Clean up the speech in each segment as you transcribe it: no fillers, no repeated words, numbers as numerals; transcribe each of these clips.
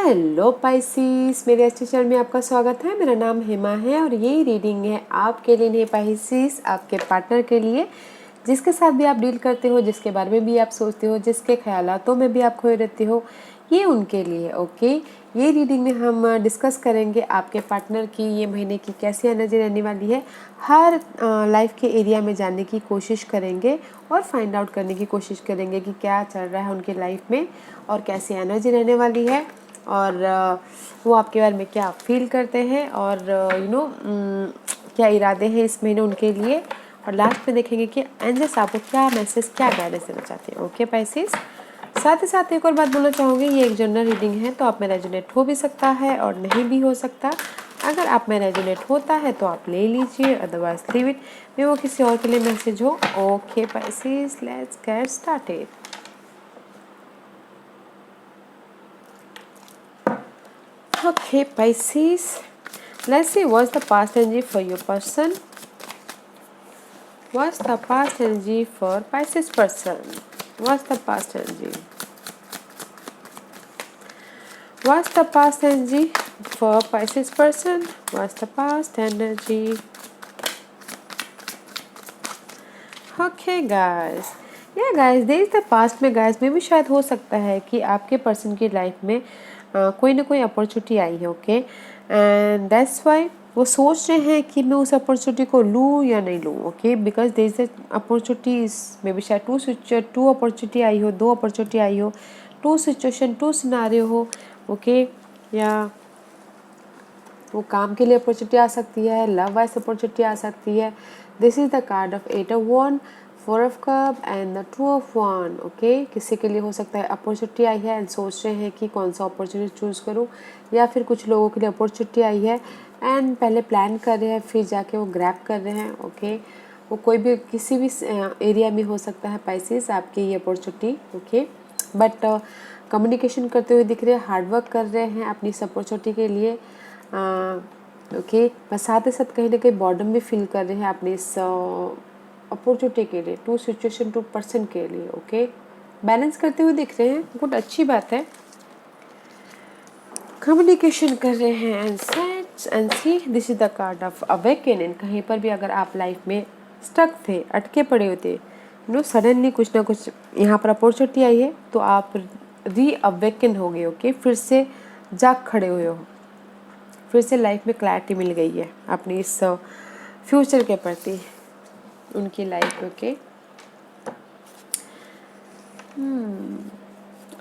Hello Pisces, मेरे अच्छे channel में आपका स्वागत है। मेरा नाम हेमा है और ये रीडिंग है आपके लिए नहीं पाइसिस, आपके पार्टनर के लिए, जिसके साथ भी आप डील करते हो, जिसके बारे में भी आप सोचते हो, जिसके ख्यालातों में भी आप खोए रहते हो, ये उनके लिए। ओके, ये रीडिंग में हम डिस्कस करेंगे आपके पार्टनर की ये महीने की कैसी एनर्जी रहने वाली है। हर लाइफ के एरिया में जानने की कोशिश करेंगे और फाइंड आउट करने की कोशिश करेंगे कि क्या चल रहा है उनकी लाइफ में और कैसी एनर्जी रहने वाली है, और वो आपके बारे में क्या फील करते हैं, और क्या इरादे हैं इस महीने उनके लिए। और लास्ट में देखेंगे कि एंजल्स आपको क्या मैसेज, क्या गाइडेंस देना चाहते हैं। ओके पाइसिस, साथ ही साथ एक और बात बोलना चाहूँगी, ये एक जनरल रीडिंग है, तो आप में रेजोनेट हो भी सकता है और नहीं भी हो सकता। अगर आप में रेजोनेट होता है तो आप ले लीजिए, अदरवाइज लीव इट, मे वो किसी और के लिए मैसेज हो। Okay Pisces, let's get started. Okay, Pisces. Let's see what's the past energy for your person. What's the past energy for Pisces person? What's the past energy? What's the past energy for Pisces person? What's the past energy? Okay, guys. Yeah, guys, there is the past में guys में भी शायद हो सकता है कि आपके person की लाइफ में कोई ना कोई अपॉर्चुनिटी आई है। ओके, एंड दैट्स वाई वो सोच रहे हैं कि मैं उस अपॉर्चुनिटी को लूँ या नहीं लूँ। Okay, because there is opportunities में भी शायद टू अपॉर्चुनिटी आई हो, दो अपॉर्चुनिटी आई हो, टू सिचुएशन, टू सिनारियो हो। ओके, या वो काम के लिए अपॉर्चुनिटी आ सकती है, लव वाइज अपॉर्चुनिटी आ सकती है। This is the card of 8 of one, 4 of cup and the 2 of one. Okay, किसी के लिए हो सकता है अपॉर्चुनिटी आई है एंड सोच रहे हैं कि कौन सा अपॉर्चुनिटी चूज़ करूं, या फिर कुछ लोगों के लिए अपॉर्चुनिटी आई है एंड पहले प्लान कर रहे हैं, फिर जाके वो ग्रैब कर रहे हैं। ओके, वो कोई भी किसी भी एरिया में हो सकता है पाइसिस आपकी ये अपॉर्चुनिटी। ओके, बट कम्युनिकेशन करते हुए दिख रहे हैं, हार्डवर्क कर रहे हैं अपनी इस अपॉर्चुनिटी के लिए। ओके, बस साथ ही साथ कहीं ना कहीं बॉर्डम भी फील कर रहे हैं अपनी इस अपॉर्चुनिटी के लिए, टू सिचुएशन, टू पर्सन के लिए। ओके, बैलेंस करते हुए दिख रहे हैं, गुड, अच्छी बात है। कम्युनिकेशन कर रहे हैं and sets and see this is the card of awakening. कहीं पर भी अगर आप लाइफ में स्टक थे, अटके पड़े होते, सडनली कुछ ना कुछ यहाँ पर अपॉर्चुनिटी आई है तो आप री अवेकन हो गए। ओके, फिर से जाग खड़े हुए हो, फिर से लाइफ में क्लैरिटी मिल गई है अपनी इस फ्यूचर के प्रति उनकी लाइफ। ओके,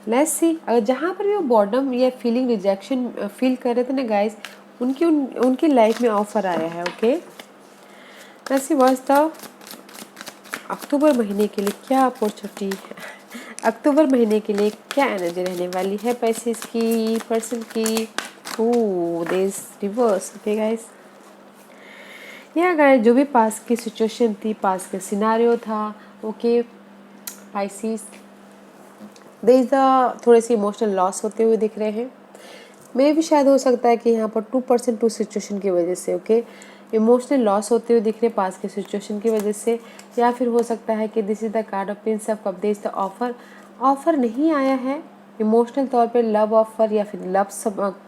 लेट्स सी, अगर जहाँ पर भी वो बॉर्डम या फीलिंग रिजेक्शन फील कर रहे थे ना गाइस, उनकी लाइफ में ऑफर आया है। Okay, let's see what's the October महीने के लिए क्या अपॉर्चुनिटी है, अक्टूबर महीने के लिए क्या एनर्जी रहने वाली है पैसेज की, पर्सन की। Oh, there is reverse. Okay guys, या गाइस, जो भी पास की सिचुएशन थी, पास के सिनारियो था, ओके पाइसिस, देयर इज थोड़े से इमोशनल लॉस होते हुए दिख रहे हैं। मे भी शायद हो सकता है कि यहाँ पर 2% टू सिचुएशन की वजह से, ओके, इमोशनल लॉस होते हुए दिख रहे पास के सिचुएशन की वजह से, या फिर हो सकता है कि this is the card of Prince of cup, this the offer नहीं आया है इमोशनल तौर पे, लव ऑफर या फिर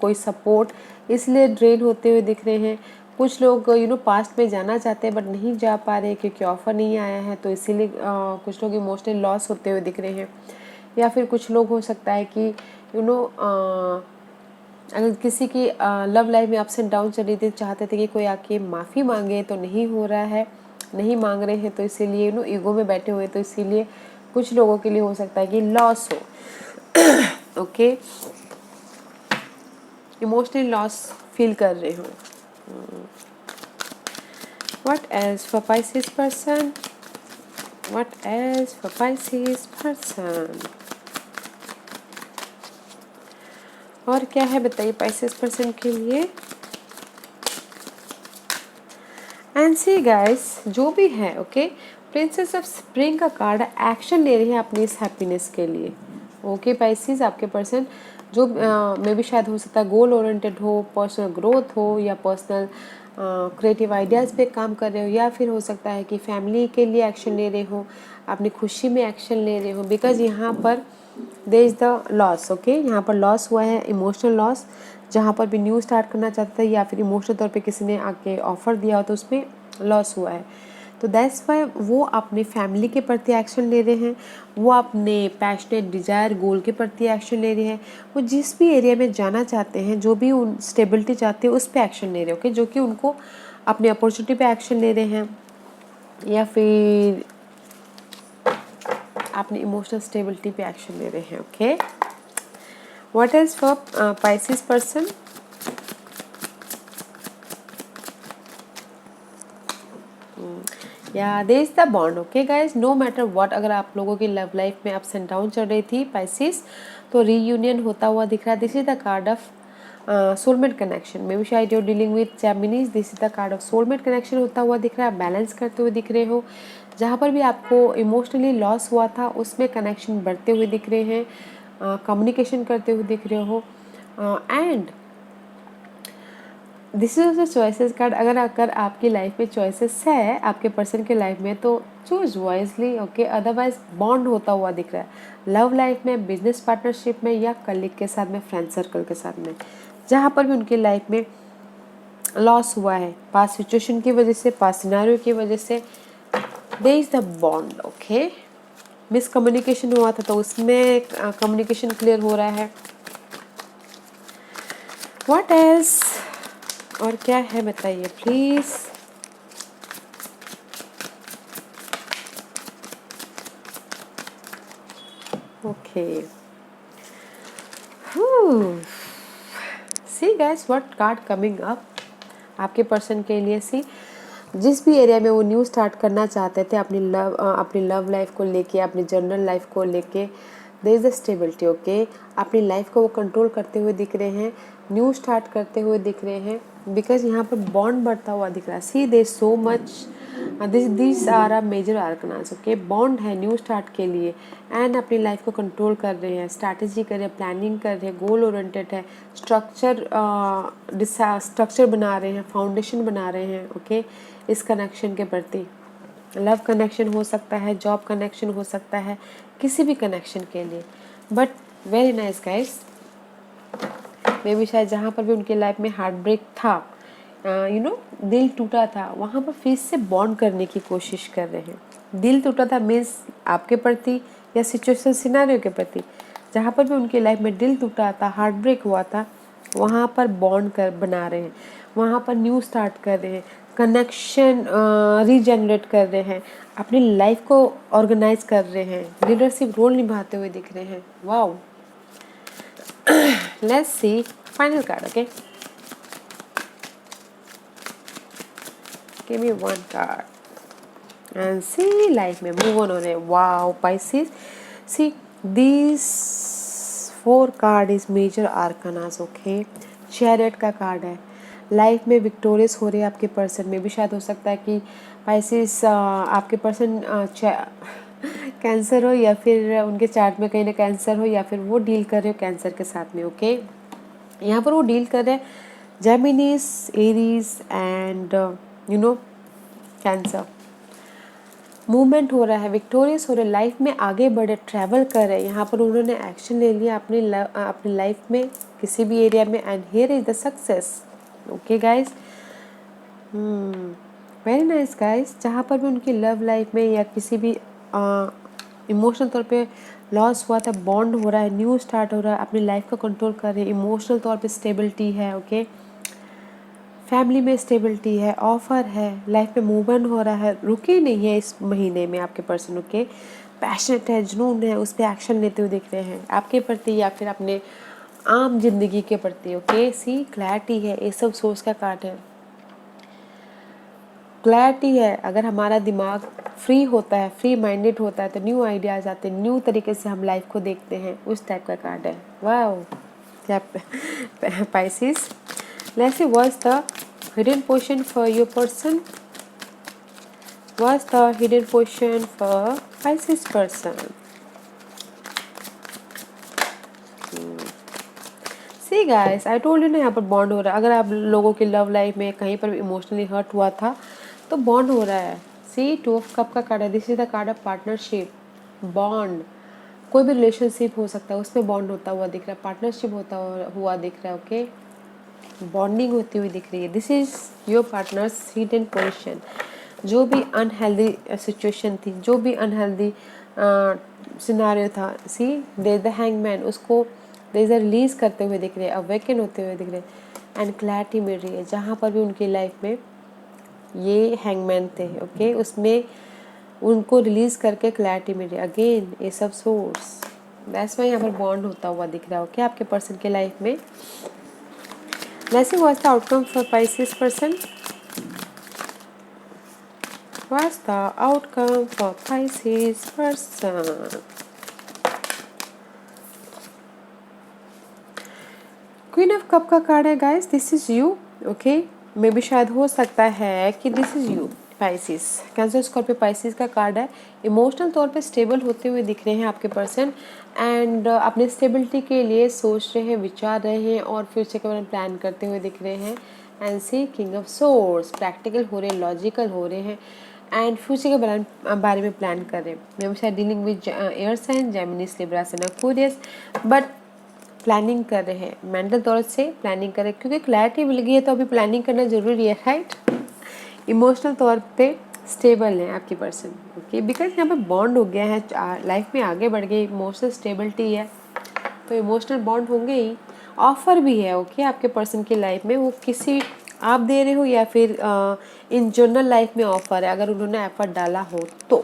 कोई सपोर्ट, इसलिए ड्रेन होते हुए दिख रहे हैं। कुछ लोग पास्ट में जाना चाहते हैं बट नहीं जा पा रहे क्योंकि ऑफर नहीं आया है, तो इसीलिए कुछ लोग इमोशनल लॉस होते हुए दिख रहे हैं। या फिर कुछ लोग हो सकता है कि अगर किसी की लव लाइफ में अप्स एंड डाउन चल रही थी, चाहते थे कि कोई आके माफ़ी मांगे, तो नहीं हो रहा है, नहीं मांग रहे हैं, तो इसीलिए ईगो में बैठे हुए, तो इसीलिए कुछ लोगों के लिए हो सकता है कि लॉस हो। ओके, इमोशनल लॉस फील कर रहे हो। What else for Pisces person, what else for Pisces person, और क्या है बताइए पाइसिस पर्सन के लिए। एंड सी गाइस, जो भी है, ओके, प्रिंसेस ऑफ स्प्रिंग का कार्ड, एक्शन ले रही है अपनी इस हैप्पीनेस के लिए। ओके पाइसिस, आपके पर्सन जो मे भी शायद हो सकता है गोल ओरिएंटेड हो, पर्सनल ग्रोथ हो, या पर्सनल क्रिएटिव आइडियाज़ पे काम कर रहे हो, या फिर हो सकता है कि फैमिली के लिए एक्शन ले रहे हो, अपनी खुशी में एक्शन ले रहे हो। बिकॉज यहाँ पर there is the loss, okay, यहाँ पर लॉस हुआ है, इमोशनल लॉस। जहाँ पर भी न्यू स्टार्ट करना चाहता है या फिर इमोशनल तौर पे किसी ने आके ऑफर दिया हो तो उसमें लॉस हुआ है। तो दैट्स वाई वो अपनी फैमिली के प्रति एक्शन ले रहे हैं, वो अपने पैशनेट डिज़ायर गोल के प्रति एक्शन ले रहे हैं, वो जिस भी एरिया में जाना चाहते हैं, जो भी उन स्टेबिलिटी चाहते हैं उस पर एक्शन ले रहे हैं, ओके, जो कि उनको अपनी अपॉर्चुनिटी पे एक्शन ले रहे हैं या फिर अपनी इमोशनल स्टेबिलिटी पे एक्शन ले रहे हैं, okay. What is for Pisces person? या there is the bond, okay guys, no matter what. अगर आप लोगों की लव लाइफ में अप्स एंड डाउन चल रही थी पाइसेस, तो रीयूनियन होता हुआ दिख रहा है। This is the card of soulmate connection. Maybe शायद your dealing with Geminis. This is the card of soulmate connection होता हुआ दिख रहा है। बैलेंस करते हुए दिख रहे हो। जहाँ पर भी आपको इमोशनली लॉस हुआ था उसमें कनेक्शन बढ़ते हुए दिख रहे हैं, कम्युनिकेशन करते हुए दिख रहे हो। And this is also choices card. अगर आपकी लाइफ में चॉइसेस है आपके पर्सन के लाइफ में तो choose wisely, okay. Otherwise bond होता हुआ दिख रहा है लव लाइफ में, बिजनेस पार्टनरशिप में, या कलीग के साथ में, फ्रेंड सर्कल के साथ में। जहाँ पर भी उनकी लाइफ में लॉस हुआ है पास्ट सिचुएशन की वजह से, पास्ट सिनेरियो की वजह से, there is the bond, okay. Miscommunication हुआ था तो उसमें कम्युनिकेशन क्लियर हो रहा है। व्हाट एल्स, और क्या है बताइए please. Okay, see guys what card coming up आपके पर्सन के लिए। सी, जिस भी एरिया में वो न्यू स्टार्ट करना चाहते थे अपनी लव लाइफ को लेके, अपनी जर्नल लाइफ को लेके, there is the stability, okay. अपनी लाइफ को वो कंट्रोल करते हुए दिख रहे हैं, न्यू स्टार्ट करते हुए दिख रहे हैं। बिकॉज यहाँ पर बॉन्ड बढ़ता हुआ दिख रहा है। See there so much, this are a major arcanas, okay. Bond है न्यू स्टार्ट के लिए एंड अपनी लाइफ को कंट्रोल कर रहे हैं, स्ट्रैटेजी कर रहे हैं, प्लानिंग कर रहे हैं, गोल ओरिएंटेड है, स्ट्रक्चर बना रहे हैं, फाउंडेशन बना रहे हैं, ओके। इस कनेक्शन के प्रति लव कनेक्शन हो सकता है, जॉब कनेक्शन हो सकता है, किसी भी कनेक्शन के लिए। But very nice guys, may be शायद जहाँ पर भी उनके लाइफ में हार्ट ब्रेक था, दिल टूटा था, वहाँ पर फिर से बॉन्ड करने की कोशिश कर रहे हैं। दिल टूटा था मीन्स आपके प्रति या सिचुएशन सिनेरियो के प्रति। जहाँ पर भी उनकी लाइफ में दिल टूटा था, हार्ट ब्रेक हुआ था, वहाँ पर बॉन्ड बना रहे हैं, वहाँ पर न्यू स्टार्ट कर रहे हैं, कनेक्शन रीजनरेट कर रहे हैं, अपनी लाइफ को ऑर्गेनाइज कर रहे हैं, लीडरशिप रोल निभाते हुए दिख रहे हैं। Wow, let's see final card, okay. Give me one card and see life में मूव ऑन हो रहे। Wow Pisces, see this 4 card is major arcanas, okay. Chariot का कार्ड है। लाइफ में विक्टोरियस हो रहे हैं आपके पर्सन में भी। शायद हो सकता है कि पाइसेस आपके पर्सन कैंसर हो, या फिर उनके चार्ट में कहीं ना कैंसर हो, या फिर वो डील कर रहे हो कैंसर के साथ में, ओके। यहाँ पर वो डील कर रहे हैं जेमिनीज, एरीज एंड कैंसर। मूवमेंट हो रहा है, विक्टोरियस हो रहे, लाइफ में आगे बढ़े, ट्रैवल कर रहे हैं। यहाँ पर उन्होंने एक्शन ले लिया अपनी लाइफ में किसी भी एरिया में, and here is the success, okay guys. Very nice guys. जहाँ पर भी उनकी लव लाइफ में या किसी भी इमोशनल तौर पे लॉस हुआ था, बॉन्ड हो रहा है, न्यू स्टार्ट हो रहा है, अपनी लाइफ को कंट्रोल कर रहे हैं, इमोशनल तौर पे स्टेबिलिटी है, ओके। फैमिली में स्टेबिलिटी है, ऑफर है, लाइफ में मूवमेंट हो रहा है, रुके नहीं है इस महीने में आपके पर्सन, ओके। पैशनेट है, जुनून है, उस पर एक्शन लेते हुए दिख रहे हैं आपके प्रति या फिर अपने आम जिंदगी के प्रति, ओके। सी क्लैरिटी है, ये सब सोच का कार्ड है। क्लैरिटी है, अगर हमारा दिमाग फ्री होता है, फ्री माइंडेड होता है तो न्यू आइडियाज आते हैं, न्यू तरीके से हम लाइफ को देखते हैं, उस टाइप का कार्ड है। वाओ, क्या Pisces. Let's see what's the hidden position for your person. What's the hidden position for Pisces person. See guys, I told you ना, यहाँ पर बॉन्ड हो रहा है। अगर आप लोगों की लव लाइफ में कहीं पर इमोशनली हर्ट हुआ था तो बॉन्ड हो रहा है। सी, 2 ऑफ कप का कार्ड है, this is the card of partnership, bond. कोई भी रिलेशनशिप हो सकता है, उसमें बॉन्ड होता हुआ दिख रहा है, पार्टनरशिप होता हुआ दिख रहा है। ओके, बॉन्डिंग होती हुई दिख रही है। This is your partners hidden position. जो भी अनहेल्दी सिचुएशन थी, जो भी अनहेल्दी सिनारियो था, सी दे द हैंगमैन, उसको दे द रिलीज करते हुए दिख रहे हैं, अवेकन होते हुए दिख रहे हैं एंड क्लैरिटी मिल रही है। जहाँ पर भी उनकी लाइफ में ये हैंगमैन थे, ओके, उसमें उनको रिलीज करके क्लैरिटी मिल रही है। Again S of source, that's why यहाँ पर बॉन्ड होता हुआ दिख रहा है। ओके, आपके पर्सन के लाइफ में। Let's see what's the outcome for Pisces person. What's the outcome for Pisces person? Queen of Cup का कार्ड है guys, this is you. Okay, मे भी शायद हो सकता है कि this is you Pisces. Cancer Scorpio Pisces का कार्ड है। इमोशनल तौर पे स्टेबल होते हुए दिख रहे हैं आपके पर्सन एंड अपने स्टेबिलिटी के लिए सोच रहे हैं, विचार रहे हैं और फ्यूचर के बारे में प्लान करते हुए दिख रहे हैं। And see king of swords, practical हो रहे हैं, लॉजिकल हो रहे हैं एंड फ्यूचर के बारे में प्लान कर रहे हैं। मे बी शायद dealing with air sign, Gemini, Libra, Aquarius, but planning कर रहे हैं, मेंटल तौर से प्लानिंग कर रहे हैं क्योंकि क्लैरिटी मिल गई है तो अभी प्लानिंग करना ज़रूरी है, राइट। इमोशनल तौर पे स्टेबल है आपकी पर्सन, ओके, बिकॉज यहाँ पे बॉन्ड हो गया है, लाइफ में आगे बढ़ गई, इमोशनल स्टेबिलिटी है तो इमोशनल बॉन्ड होंगे ही। ऑफर भी है, ओके, आपके पर्सन की लाइफ में, वो किसी आप दे रहे हो या फिर इन जनरल लाइफ में ऑफर है अगर उन्होंने एफर्ट डाला हो तो।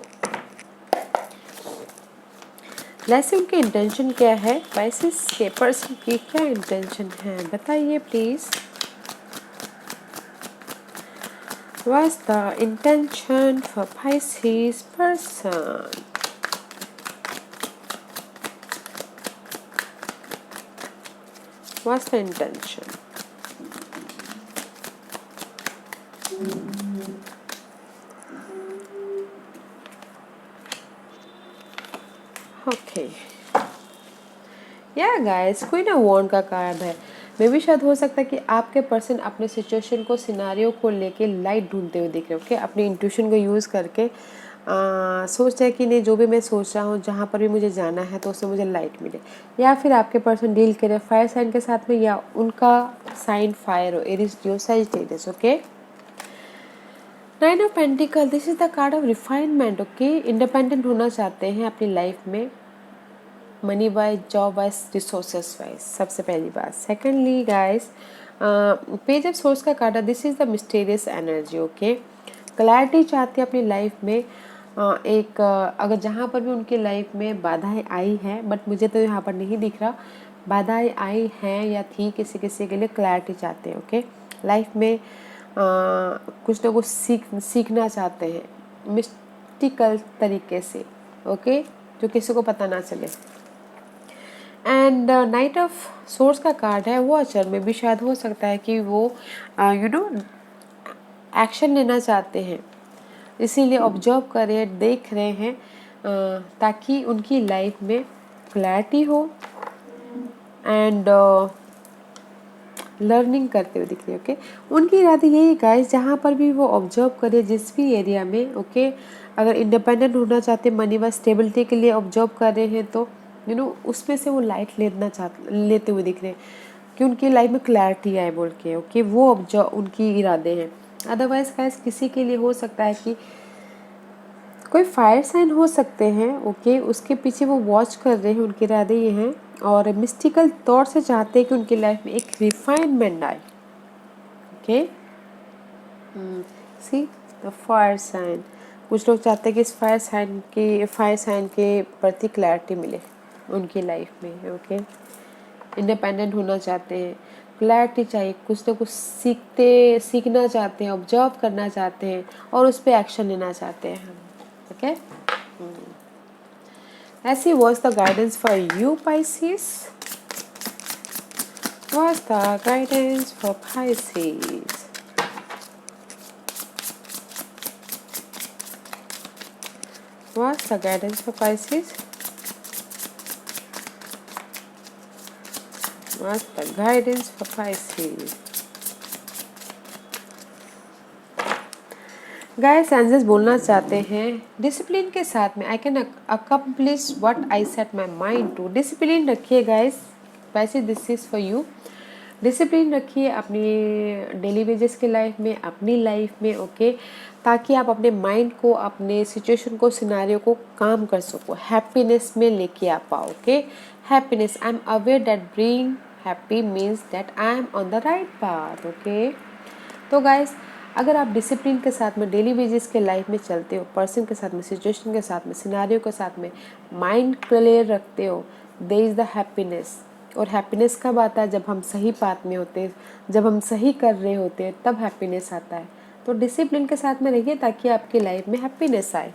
वैसे उनके इंटेंशन क्या है, पाइसेस के पर्सन की क्या इंटेंशन है बताइए please. What's the intention for Pisces person? What's the intention? Okay, या गाइस, कोई ना वॉन्ड का कार्ड है। मे भी शायद हो सकता है कि आपके पर्सन अपने सिचुएशन को, सिनारियो को लेके लाइट ढूंढते हुए दिख रहे हो, ओके, अपनी इंट्यूशन को यूज़ करके सोच रहे हैं कि नहीं, जो भी मैं सोच रहा हूँ, जहाँ पर भी मुझे जाना है तो उसमें मुझे लाइट मिले। या फिर आपके पर्सन डील करे फायर साइन के साथ में, या उनका साइन फायर हो, Aries, Leo, Sagittarius, okay. Nine of pentacles, this is the card of refinement, okay. Independent होना चाहते हैं अपनी लाइफ में, money wise, job wise, resources wise, सबसे पहली बात। Secondly guys, page of swords का कार्ड है, this is the mysterious energy, okay. Clarity चाहते हैं अपनी लाइफ में। एक अगर जहाँ पर भी उनकी लाइफ में बाधाएं आई हैं, बट मुझे तो यहाँ पर नहीं दिख रहा बाधाएं आई हैं या थी, किसी किसी के लिए क्लैरिटी चाहते हैं, ओके। लाइफ में कुछ ना कुछ सीखना चाहते हैं मिस्टिकल तरीके से, ओके, जो किसी को पता ना चले। एंड नाइट ऑफ सोर्स का कार्ड है, वो अचर में भी शायद हो सकता है कि वो एक्शन लेना चाहते हैं, इसीलिए ऑब्जर्व कर रहे हैं, देख रहे हैं ताकि उनकी लाइफ में क्लैरिटी हो एंड लर्निंग करते हुए दिख रही है, ओके। उनकी इरादे यही गाइस, जहाँ पर भी वो ऑब्जर्व करे, जिस भी एरिया में, ओके, अगर इंडिपेंडेंट होना चाहते, मनी व स्टेबिलिटी के लिए ऑब्जर्व कर रहे हैं तो उसमें से वो लाइट लेते हुए दिख रहे हैं कि उनकी लाइफ में क्लैरिटी आए बोल के, ओके, वो ऑब्जर्व उनकी इरादे हैं। अदरवाइज गाइस, किसी के लिए हो सकता है कि कोई फायर साइन हो सकते हैं, ओके, उसके पीछे वो वॉच कर रहे हैं, उनके इरादे ये हैं और मिस्टिकल तौर से चाहते हैं कि उनकी लाइफ में एक रिफाइनमेंट आए, okay. See the fire sign, कुछ लोग चाहते हैं कि इस फायर साइन के प्रति क्लैरिटी मिले उनकी लाइफ में, ओके। इंडिपेंडेंट होना चाहते हैं, क्लैरिटी चाहिए, कुछ ना कुछ सीखना चाहते हैं, ऑब्जर्व करना चाहते हैं और उस पर एक्शन लेना चाहते हैं, ओके। ऐसी was the guidance for you Pisces. What's the guidance for Pisces? What's the guidance for Pisces? मस्त guidance for Pisces। Guys angels बोलना चाहते हैं डिसिप्लिन के साथ में I can accomplish what I set my mind to. Discipline रखिए guys, वैसे this is for you. Discipline रखिए अपनी डेली बेसिस के लाइफ में, अपनी लाइफ में, ओके, ताकि आप अपने माइंड को, अपने सिचुएशन को, सिनारियो को काम कर सको, हैप्पीनेस में लेके आ पाओ। Okay, happiness, I am aware that being happy means that I am on the right path. Okay, तो गाइस अगर आप डिसिप्लिन के साथ में डेली बेसिस के लाइफ में चलते हो, पर्सन के साथ में, सिचुएशन के साथ में, सिनारियो के साथ में माइंड क्लियर रखते हो, देयर इज़ द हैप्पीनेस। और हैप्पीनेस कब आता है? जब हम सही पाथ में होते हैं, जब हम सही कर रहे होते हैं, तब हैप्पीनेस आता है। तो डिसिप्लिन के साथ में रहिए ताकि आपकी लाइफ में हैप्पीनेस आए।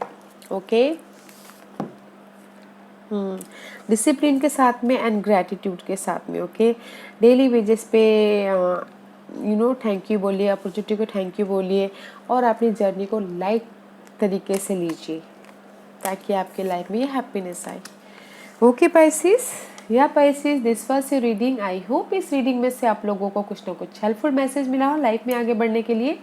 ओके, डिसिप्लिन के साथ में एंड ग्रैटिट्यूड के साथ में। ओके, डेली बेसिस पे थैंक यू बोलिए, अपॉर्चुनिटी को थैंक यू बोलिए और अपनी जर्नी को लाइट तरीके से लीजिए ताकि आपके लाइफ में ये हैप्पीनेस आए। ओके पाइसिस, या Pisces, this was your reading. I hope इस रीडिंग में से आप लोगों को कुछ ना कुछ हेल्पफुल मैसेज मिला हो लाइफ में आगे बढ़ने के लिए।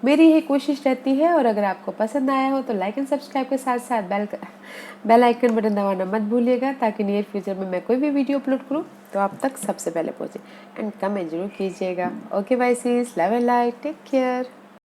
मेरी यही कोशिश रहती है। और अगर आपको पसंद आया हो तो लाइक एंड सब्सक्राइब के साथ साथ बेल आइकन बटन दबाना मत भूलिएगा ताकि नियर फ्यूचर में मैं कोई भी वीडियो अपलोड करूँ तो आप तक सबसे पहले पहुँचे। एंड कमेंट जरूर कीजिएगा। ओके बाय सीज, love and light, take care.